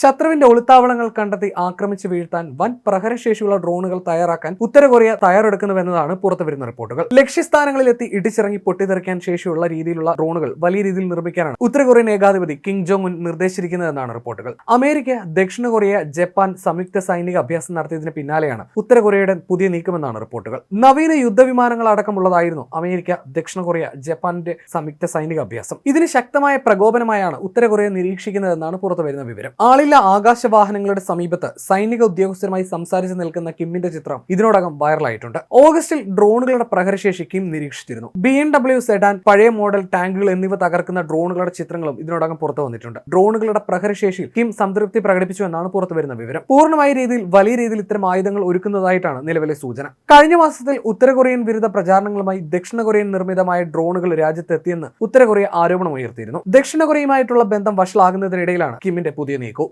ശത്രുവിന്റെ ഒളിത്താവളങ്ങൾ കണ്ടെത്തി ആക്രമിച്ച് വീഴ്ത്താൻ വൻ പ്രഹരശേഷിയുള്ള ഡ്രോണുകൾ തയ്യാറാക്കാൻ ഉത്തര കൊറിയ തയ്യാറെടുക്കുന്നുവെന്നതാണ് പുറത്തുവരുന്ന റിപ്പോർട്ടുകൾ. ലക്ഷ്യസ്ഥാനങ്ങളിലെത്തി ഇടിച്ചിറങ്ങി പൊട്ടിത്തെറിക്കാൻ ശേഷിയുള്ള രീതിയിലുള്ള ഡ്രോണുകൾ വലിയ രീതിയിൽ നിർമ്മിക്കാനാണ് ഉത്തര കൊറിയൻ ഏകാധിപതി കിം ജോങ് ഉൻ നിർദ്ദേശിച്ചിരിക്കുന്നതെന്നാണ് റിപ്പോർട്ടുകൾ. അമേരിക്ക, ദക്ഷിണ കൊറിയ, ജപ്പാൻ സംയുക്ത സൈനിക അഭ്യാസം നടത്തിയതിന് പിന്നാലെയാണ് ഉത്തര കൊറിയയുടെ പുതിയ നീക്കമെന്നാണ് റിപ്പോർട്ടുകൾ. നവീന യുദ്ധവിമാനങ്ങൾ അടക്കമുള്ളതായിരുന്നു അമേരിക്ക, ദക്ഷിണ കൊറിയ, ജപ്പാന്റെ സംയുക്ത സൈനിക അഭ്യാസം. ഇതിന് ശക്തമായ പ്രകോപനമായാണ് ഉത്തര കൊറിയ നിരീക്ഷിക്കുന്നതെന്നാണ് പുറത്തുവരുന്ന വിവരം. ആകാശവാഹനങ്ങളുടെ സമീപത്ത് സൈനിക ഉദ്യോഗസ്ഥരുമായി സംസാരിച്ച് നിൽക്കുന്ന കിമ്മിന്റെ ചിത്രം ഇതിനോടകം വൈറലായിട്ടുണ്ട്. ഓഗസ്റ്റിൽ ഡ്രോണുകളുടെ പ്രഹരശേഷി കിം നിരീക്ഷിച്ചിരുന്നു. BMW സെഡാൻ, പഴയ മോഡൽ ടാങ്കുകൾ എന്നിവ തകർക്കുന്ന ഡ്രോണുകളുടെ ചിത്രങ്ങളും ഇതിനോടകം പുറത്തു വന്നിട്ടുണ്ട്. ഡ്രോണുകളുടെ പ്രഹരശേഷിയിൽ കിം സംതൃപ്തി പ്രകടിപ്പിച്ചു എന്നാണ് പുറത്തുവരുന്ന വിവരം. പൂർണ്ണമായ രീതിയിൽ വലിയ രീതിയിൽ ഇത്തരം ആയുധങ്ങൾ ഒരുക്കുന്നതായിട്ടാണ് നിലവിലെ സൂചന. കഴിഞ്ഞ മാസത്തിൽ ഉത്തര കൊറിയൻ വിരുദ്ധ പ്രചാരണങ്ങളുമായി ദക്ഷിണ കൊറിയൻ നിർമ്മിതമായ ഡ്രോണുകൾ രാജ്യത്തെത്തിയെന്ന് ഉത്തര കൊറിയ ആരോപണം ഉയർത്തിയിരുന്നു. ദക്ഷിണ കൊറിയയുമായിട്ടുള്ള ബന്ധം വഷളാകുന്നതിനിടയിലാണ് കിമ്മിന്റെ പുതിയ നീക്കം.